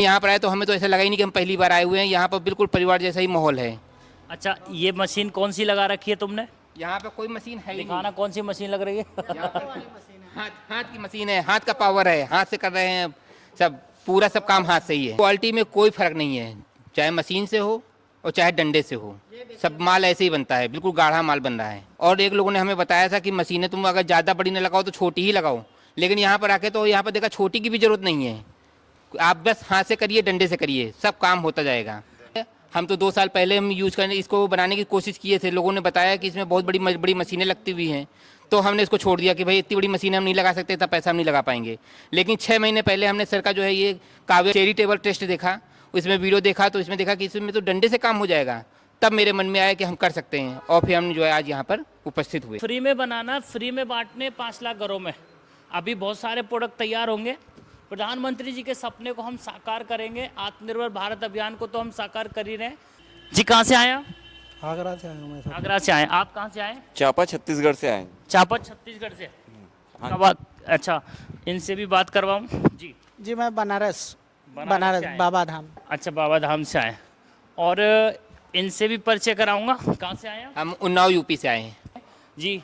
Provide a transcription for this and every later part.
यहाँ पर आए तो हमें तो ऐसा लगा ही नहीं कि हम पहली बार आए हुए हैं। यहाँ पर बिल्कुल परिवार जैसा ही माहौल है। अच्छा, ये मशीन कौन सी लगा रखी है तुमने? यहाँ पे कोई मशीन है ही नहीं। दिखाना कौन सी मशीन लग रही है। यहाँ पर हाथ की मशीन है, हाथ का पावर है, हाथ से कर रहे हैं सब, पूरा सब काम हाथ से ही है। क्वालिटी में कोई फर्क नहीं है, चाहे मशीन से हो और चाहे डंडे से हो, सब माल ऐसे ही बनता है, बिल्कुल गाढ़ा माल बन रहा है। और एक लोगों ने हमें बताया था कि मशीनें तुम अगर ज़्यादा बड़ी न लगाओ तो छोटी ही लगाओ, लेकिन यहाँ पर आके तो यहाँ पर देखा छोटी की भी जरूरत नहीं है। आप बस हाथ से करिए, डंडे से करिए, सब काम होता जाएगा। हम तो 2 साल पहले हम यूज़ करने इसको बनाने की कोशिश किए थे। लोगों ने बताया कि इसमें बहुत बड़ी बड़ी मशीनें लगती हुई हैं, तो हमने इसको छोड़ दिया कि भाई इतनी बड़ी मशीन हम नहीं लगा सकते, इतना पैसा हम नहीं लगा पाएंगे। लेकिन 6 महीने पहले हमने सर का जो है ये काव्य चैरिटेबल ट्रस्ट देखा, इसमें वीडियो देखा, तो इसमें देखा कि इसमें तो डंडे से काम हो जाएगा। तब मेरे मन में आया कि हम कर सकते हैं, और फिर हम जो है आज यहाँ पर उपस्थित हुए। फ्री में बनाना, फ्री में बांटने 5 लाख घरों में। अभी बहुत सारे प्रोडक्ट तैयार होंगे। प्रधानमंत्री जी के सपने को हम साकार करेंगे। आत्मनिर्भर भारत अभियान को तो हम साकार कर ही रहे हैं। जी कहाँ से आए आप? आगरा से आया हूँ मैं सर। आगरा से आए। आप कहाँ से आए? चापा छत्तीसगढ़ से आए। चापा छत्तीसगढ़ से। कब अच्छा, इनसे भी बात करवाऊँ जी। जी मैं बनारस बनारस से आए। बाबा धाम। अच्छा, बाबा धाम से आए। और इनसे भी परिचय कराऊंगा। कहाँ से आए आप? हम उन्नाव यूपी से आए हैं। जी।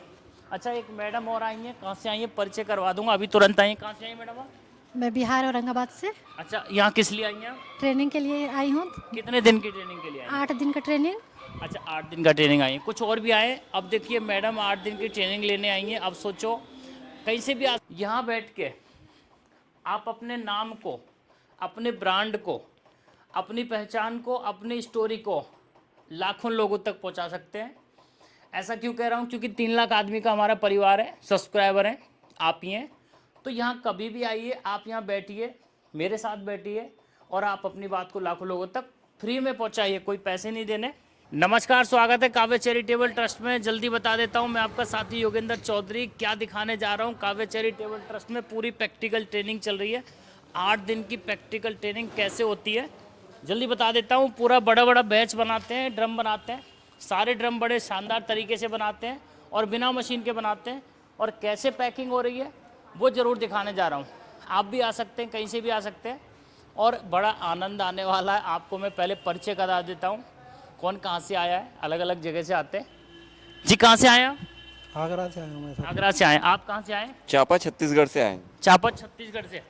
अच्छा, एक मैडम और आई हैं। कहाँ से आई हैं? परिचय करवा दूंगा, अभी तुरंत आई हैं। कहाँ से आई हैं मैडम आप? मैं बिहार औरंगाबाद से अच्छा, यहाँ किस लिए आई हैं आप? ट्रेनिंग के लिए आई हूँ। कितने दिन की ट्रेनिंग के लिए आई हैं? 8 दिन का ट्रेनिंग। अच्छा, 8 दिन का ट्रेनिंग आई हैं। कुछ और भी आए। अब देखिए मैडम 8 दिन की ट्रेनिंग लेने आई हैं। अब सोचो कहीं से भी यहाँ बैठ के आप अपने नाम को, अपने ब्रांड को, अपनी पहचान को, अपनी स्टोरी को लाखों लोगों तक पहुँचा सकते हैं। ऐसा क्यों कह रहा हूँ? क्योंकि 3 लाख आदमी का हमारा परिवार है, सब्सक्राइबर हैं, आप ही हैं। तो यहाँ कभी भी आइए, आप यहाँ बैठिए, मेरे साथ बैठिए, और आप अपनी बात को लाखों लोगों तक फ्री में पहुँचाइए, कोई पैसे नहीं देने। नमस्कार, स्वागत है काव्य चैरिटेबल ट्रस्ट में। जल्दी बता देता हूँ, मैं आपका साथी योगेंद्र चौधरी। क्या दिखाने जा रहा हूँ? काव्य चैरिटेबल ट्रस्ट में पूरी प्रैक्टिकल ट्रेनिंग चल रही है। 8 दिन की प्रैक्टिकल ट्रेनिंग कैसे होती है जल्दी बता देता हूँ। पूरा बड़ा बड़ा बैच बनाते हैं, ड्रम बनाते हैं, सारे ड्रम बड़े शानदार तरीके से बनाते हैं और बिना मशीन के बनाते हैं। और कैसे पैकिंग हो रही है वो ज़रूर दिखाने जा रहा हूँ। आप भी आ सकते हैं, कहीं से भी आ सकते हैं, और बड़ा आनंद आने वाला है। आपको मैं पहले परिचय करा देता हूँ, कौन कहाँ से आया है। अलग अलग जगह से आते हैं। जी कहाँ से आए आप? आगरा से आया हूँ मैं सर। आगरा से आए। आप कहाँ से आए? चापा छत्तीसगढ़ से आए। चापा छत्तीसगढ़ से।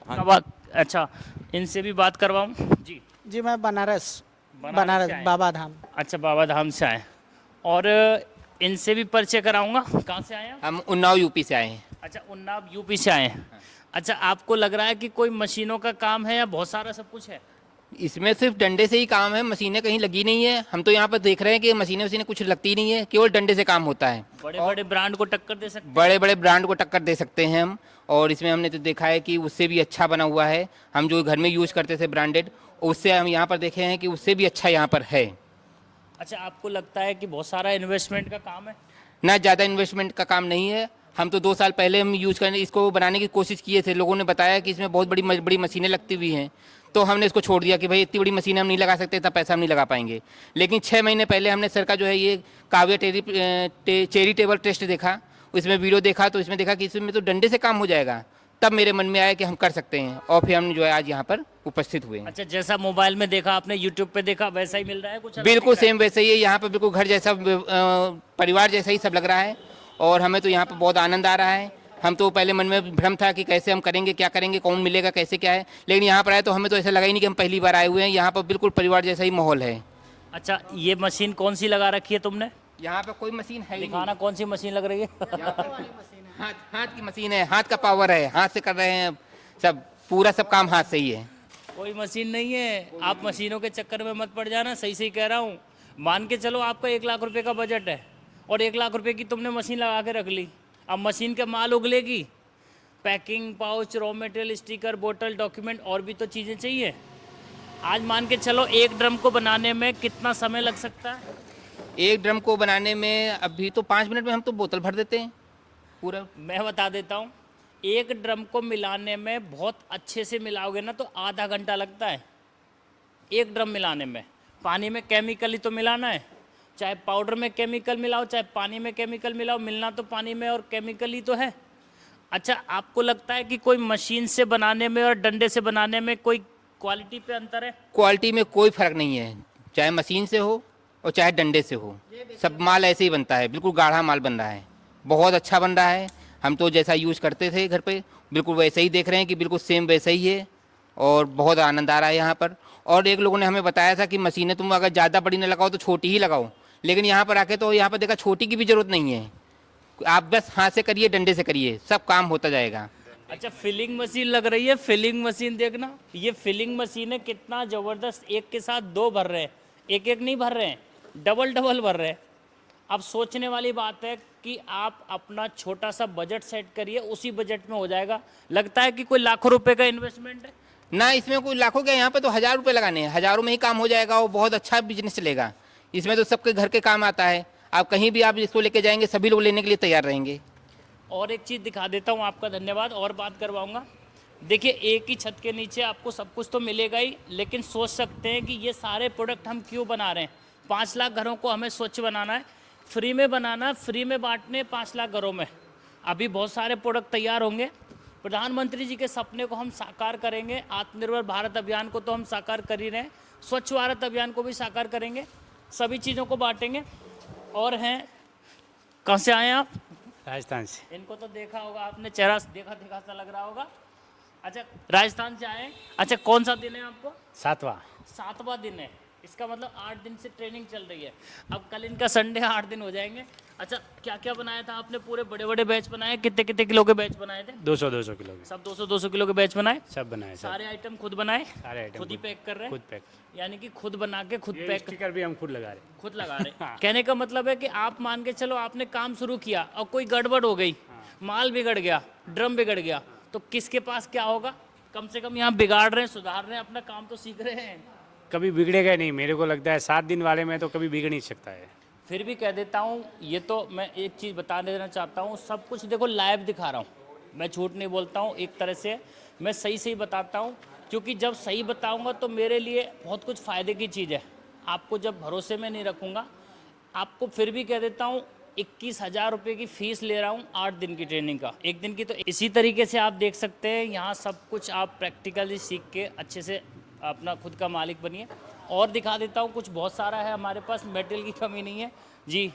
कब अच्छा, इनसे भी बात करवाऊँ जी। जी मैं बनारस से आए। बाबा धाम। अच्छा, बाबा धाम से आए। और इनसे भी परिचय कराऊंगा। कहाँ से आए आप? हम उन्नाव यूपी से आए हैं। अच्छा, उन्नाव यूपी से आए हैं। अच्छा, आपको लग रहा है कि कोई मशीनों का काम है या बहुत सारा सब कुछ है? इसमें सिर्फ डंडे से ही काम है, मशीनें कहीं लगी नहीं है। हम तो यहाँ पर देख रहे हैं कि मशीनें वशीनें कुछ लगती नहीं है, केवल डंडे से काम होता है। बड़े बड़े ब्रांड को टक्कर दे सकते हैं। बड़े बड़े ब्रांड को टक्कर दे सकते हैं हम। और इसमें हमने तो देखा है कि उससे भी अच्छा बना हुआ है। हम जो घर में यूज़ करते थे ब्रांडेड, उससे हम यहाँ पर देखे हैं कि उससे भी अच्छा यहाँ पर है। अच्छा, आपको लगता है कि बहुत सारा इन्वेस्टमेंट का काम है? ना, ज़्यादा इन्वेस्टमेंट का काम नहीं है। हम तो 2 साल पहले हम यूज़ करने इसको बनाने की कोशिश किए थे। लोगों ने बताया कि इसमें बहुत बड़ी बड़ी मशीनें लगती हुई हैं, तो हमने इसको छोड़ दिया कि भाई इतनी बड़ी मशीन हम नहीं लगा सकते, इतना पैसा हम नहीं लगा पाएंगे। लेकिन 6 महीने पहले हमने सर का जो है ये काव्य चैरिटेबल ट्रस्ट देखा, इसमें वीडियो देखा, तो इसमें देखा कि इसमें तो डंडे से काम हो जाएगा। तब मेरे मन में आया कि हम कर सकते हैं, और फिर हम जो है आज यहाँ पर उपस्थित हुए हैं। अच्छा, जैसा मोबाइल में देखा आपने, यूट्यूब पे देखा, वैसा ही मिल रहा है? कुछ अलग बिल्कुल दिख रहा सेम वैसे ही है। यहाँ पर बिल्कुल घर जैसा, परिवार जैसा ही सब लग रहा है, और हमें तो यहाँ पर बहुत आनंद आ रहा है। हम तो पहले मन में भ्रम था कि कैसे हम करेंगे, क्या करेंगे, कौन मिलेगा, कैसे क्या है, लेकिन यहाँ पर आए तो हमें तो ऐसा लगा ही नहीं कि हम पहली बार आए हुए हैं। यहाँ पर बिल्कुल परिवार जैसा ही माहौल है। है? अच्छा, ये मशीन कौन सी लगा रखी है तुमने? यहाँ पर कोई मशीन है ही नहीं। दिखाना कौन सी मशीन लग रही है। हाथ की मशीन है, हाथ का पावर है, हाथ से कर रहे हैं सब, पूरा सब काम हाथ से ही है। कोई मशीन नहीं है। आप मशीनों के चक्कर में मत पड़ जाना। सही सही कह रहा हूँ। मान के चलो आपका 1 लाख रुपए का बजट है, और 1 लाख रुपए की तुमने मशीन लगा के रख ली। अब मशीन के माल उगलेगी, packing, pouch, raw material, sticker, बोतल, डॉक्यूमेंट, और भी तो चीज़ें चाहिए। आज मान के चलो एक ड्रम को बनाने में कितना समय लग सकता है? एक ड्रम को बनाने में अभी तो 5 मिनट में हम तो बोतल भर देते हैं पूरा। मैं बता देता हूँ, एक ड्रम को मिलाने में बहुत अच्छे से मिलाओगे ना तो आधा घंटा लगता है। एक ड्रम मिलाने में पानी में केमिकल ही तो मिलाना है। चाहे पाउडर में केमिकल मिलाओ, चाहे पानी में केमिकल मिलाओ, मिलना तो पानी में और केमिकल ही तो है। अच्छा, आपको लगता है कि कोई मशीन से बनाने में और डंडे से बनाने में कोई क्वालिटी पे अंतर है? क्वालिटी में कोई फ़र्क नहीं है, चाहे मशीन से हो और चाहे डंडे से हो, सब माल ऐसे ही बनता है, बिल्कुल गाढ़ा माल बन रहा है, बहुत अच्छा बन रहा है। हम तो जैसा यूज़ करते थे घर पे बिल्कुल वैसे ही देख रहे हैं कि बिल्कुल सेम वैसा ही है और बहुत आनंद आ रहा है यहाँ पर। और एक लोगों ने हमें बताया था कि मशीनें तुम अगर ज़्यादा बड़ी ना लगाओ तो छोटी ही लगाओ, लेकिन यहाँ पर आके तो यहाँ पर देखा छोटी की भी ज़रूरत नहीं है, आप बस हाथ से करिए, डंडे से करिए, सब काम होता जाएगा। अच्छा, फिलिंग मशीन लग रही है, फिलिंग मशीन देखना, ये फिलिंग मशीन है, कितना ज़बरदस्त, एक के साथ दो भर रहे हैं, एक एक नहीं भर रहे हैं, डबल डबल भर रहे हैं। अब सोचने वाली बात है कि आप अपना छोटा सा बजट सेट करिए, उसी बजट में हो जाएगा। लगता है कि कोई लाखों रुपए का इन्वेस्टमेंट है? ना, इसमें कोई लाखों के, यहाँ पे तो 1000 रुपये लगाने हैं, हज़ारों में ही काम हो जाएगा और बहुत अच्छा बिजनेस चलेगा। इसमें तो सबके घर के काम आता है, आप कहीं भी आप इसको लेके जाएंगे सभी लोग लेने के लिए तैयार रहेंगे। और एक चीज़ दिखा देता हूँ, आपका धन्यवाद, और बात करवाऊँगा। देखिए, एक ही छत के नीचे आपको सब कुछ तो मिलेगा ही, लेकिन सोच सकते हैं कि ये सारे प्रोडक्ट हम क्यों बना रहे हैं। 5 लाख घरों को हमें स्वच्छ बनाना है, फ्री में बनाना है, फ्री में बांटने 5 लाख घरों में। अभी बहुत सारे प्रोडक्ट तैयार होंगे, प्रधानमंत्री जी के सपने को हम साकार करेंगे। आत्मनिर्भर भारत अभियान को तो हम साकार कर ही रहे हैं, स्वच्छ भारत अभियान को भी साकार करेंगे, सभी चीज़ों को बांटेंगे। और हैं, कहाँ से आए हैं आप? राजस्थान से। इनको तो देखा होगा आपने, चेहरा देखा देखा सा लग रहा होगा। अच्छा, राजस्थान से आए हैं। अच्छा, कौन सा दिन है आपको? 7वां दिन है, इसका मतलब 8 दिन से ट्रेनिंग चल रही है। अब कल इनका संडे, 8 दिन हो जाएंगे। अच्छा, क्या क्या बनाया था आपने? पूरे बड़े बड़े बैच बनाए, कितने कितने किलो के बैच बनाए थे? 200 किलो के सब 200 किलो के बैच बनाए? सब बनाए। सब सारे आइटम खुद बनाए? सारे आइटम खुद ही पैक कर रहे हैं? खुद पैक। यानी कि खुद बना के खुद ये पैक, स्टिकर भी हम खुद लगा रहे हैं। खुद लगा रहे हैं। हाँ। कहने का मतलब है कि आप मान के चलो, आपने काम शुरू किया और कोई गड़बड़ हो गई, माल बिगड़ गया, ड्रम बिगड़ गया, तो किसके पास क्या होगा? कम से कम यहाँ बिगाड़ रहे हैं, सुधार रहे हैं, अपना काम तो सीख रहे हैं। कभी बिगड़ेगा नहीं, मेरे को लगता है 7 दिन वाले में तो कभी बिगड़ नहीं सकता है। फिर भी कह देता हूँ, ये तो मैं एक चीज़ बता देना चाहता हूँ, सब कुछ देखो लाइव दिखा रहा हूँ, मैं झूठ नहीं बोलता हूँ, एक तरह से मैं सही सही बताता हूँ, क्योंकि जब सही बताऊँगा तो मेरे लिए बहुत कुछ फ़ायदे की चीज़ है। आपको जब भरोसे में नहीं रखूँगा, आपको फिर भी कह देता हूँ 21,000 रुपये की फ़ीस ले रहा हूँ 8 दिन की ट्रेनिंग का, एक दिन की। तो इसी तरीके से आप देख सकते हैं, यहाँ सब कुछ आप प्रैक्टिकली सीख के अच्छे से अपना खुद का मालिक बनिए। और दिखा देता हूँ, कुछ बहुत सारा है हमारे पास, मटेरियल की कमी नहीं है जी।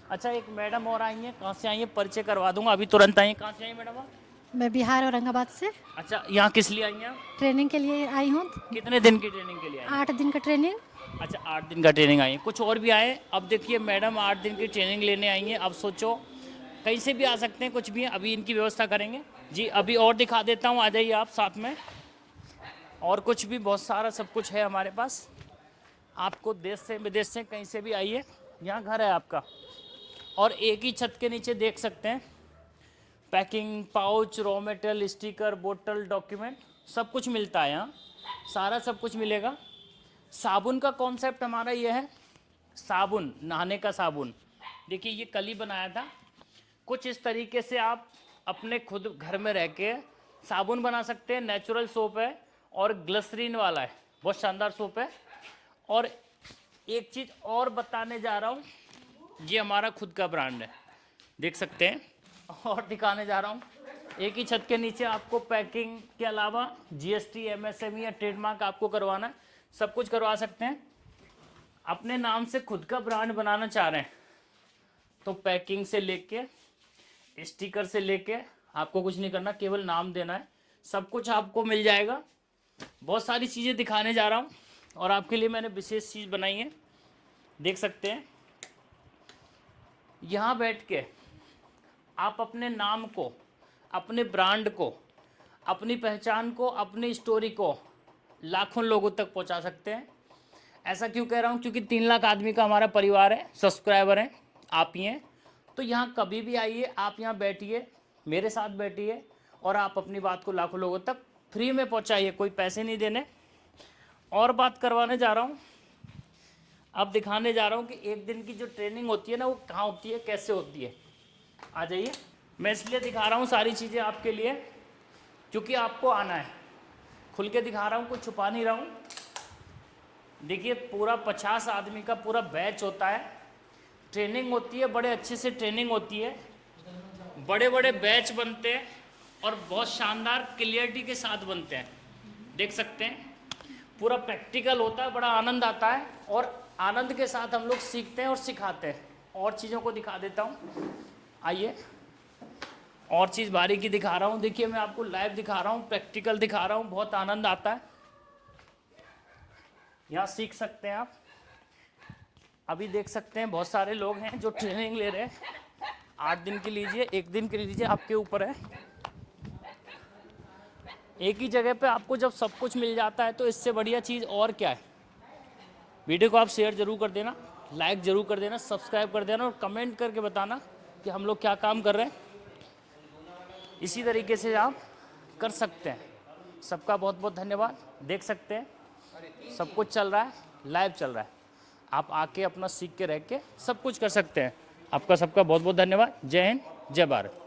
अच्छा, एक मैडम और आई हैं, कहाँ से आई हैं? परिचय करवा दूंगा, अभी तुरंत आई हैं। कहाँ से आई मैडम आप? मैं बिहार औरंगाबाद से अच्छा, यहाँ किस लिए आई हैं आप? ट्रेनिंग के लिए आई हूँ। कितने दिन की ट्रेनिंग के लिए आई हैं? 8 दिन का ट्रेनिंग। अच्छा, 8 दिन का ट्रेनिंग आई हैं। कुछ और भी आए? अब देखिए, मैडम 8 दिन की ट्रेनिंग लेने आई हैं। अब सोचो, कहीं से भी आ सकते हैं, कुछ भी है, अभी इनकी व्यवस्था करेंगे जी। अभी और दिखा देता हूँ, आ जाइए आप साथ में। और कुछ भी बहुत सारा सब कुछ है हमारे पास, आपको देश से विदेश से कहीं से भी आइए, यहाँ घर है आपका। और एक ही छत के नीचे देख सकते हैं, packing, pouch, raw material, sticker, बोतल, डॉक्यूमेंट, सब कुछ मिलता है यहाँ, सारा सब कुछ मिलेगा। साबुन का कॉन्सेप्ट हमारा ये है, साबुन, नहाने का साबुन। देखिए, ये कल ही बनाया था, कुछ इस तरीके से आप अपने खुद घर में रह के साबुन बना सकते हैं। नेचुरल सोप है और ग्लिसरीन वाला है, बहुत शानदार सोप है। और एक चीज़ और बताने जा रहा हूँ, ये हमारा खुद का ब्रांड है, देख सकते हैं। और दिखाने जा रहा हूँ, एक ही छत के नीचे आपको पैकिंग के अलावा GST, MSME या ट्रेडमार्क आपको करवाना है, सब कुछ करवा सकते हैं। अपने नाम से खुद का ब्रांड बनाना चाह रहे हैं तो पैकिंग से लेके, स्टिकर से लेके, आपको कुछ नहीं करना, केवल नाम देना है, सब कुछ आपको मिल जाएगा। बहुत सारी चीज़ें दिखाने जा रहा हूँ और आपके लिए मैंने विशेष चीज़ बनाई है, देख सकते हैं। यहाँ बैठ के आप अपने नाम को, अपने ब्रांड को, अपनी पहचान को, अपनी स्टोरी को लाखों लोगों तक पहुँचा सकते हैं। ऐसा क्यों कह रहा हूँ? क्योंकि 3 लाख आदमी का हमारा परिवार है, सब्सक्राइबर हैं, आप ही हैं। तो यहाँ कभी भी आइए, आप यहाँ बैठिए, मेरे साथ बैठिए और आप अपनी बात को लाखों लोगों तक फ्री में पहुँचाइए, कोई पैसे नहीं देने। और बात करवाने जा रहा हूँ, अब दिखाने जा रहा हूँ कि एक दिन की जो ट्रेनिंग होती है ना, वो कहाँ होती है, कैसे होती है। आ जाइए। मैं इसलिए दिखा रहा हूँ सारी चीज़ें आपके लिए, क्योंकि आपको आना है। खुल के दिखा रहा हूँ, कुछ छुपा नहीं रहा हूँ। देखिए, पूरा 50 आदमी का पूरा बैच होता है, ट्रेनिंग होती है, बड़े अच्छे से ट्रेनिंग होती है, बड़े बड़े बैच बनते हैं और बहुत शानदार क्लियरिटी के साथ बनते हैं, देख सकते हैं। पूरा प्रैक्टिकल होता है, बड़ा आनंद आता है और आनंद के साथ हम लोग सीखते हैं और सिखाते हैं। और चीज़ों को दिखा देता हूँ, आइए और चीज़ बारीकी दिखा रहा हूँ। देखिए मैं आपको लाइव दिखा रहा हूँ, प्रैक्टिकल दिखा रहा हूँ, बहुत आनंद आता है। यहाँ सीख सकते हैं आप। अभी देख सकते हैं बहुत सारे लोग हैं जो ट्रेनिंग ले रहे हैं। 8 दिन की लीजिए, 1 दिन की लीजिए, आपके ऊपर है। एक ही जगह पे आपको जब सब कुछ मिल जाता है तो इससे बढ़िया चीज़ और क्या है। वीडियो को आप शेयर जरूर कर देना, लाइक जरूर कर देना, सब्सक्राइब कर देना और कमेंट करके बताना कि हम लोग क्या काम कर रहे हैं। इसी तरीके से आप कर सकते हैं। सबका बहुत बहुत धन्यवाद। देख सकते हैं सब कुछ चल रहा है, लाइव चल रहा है। आप आके अपना सीख के रह के सब कुछ कर सकते हैं। आपका सबका बहुत बहुत धन्यवाद। जय हिंद, जय भारत।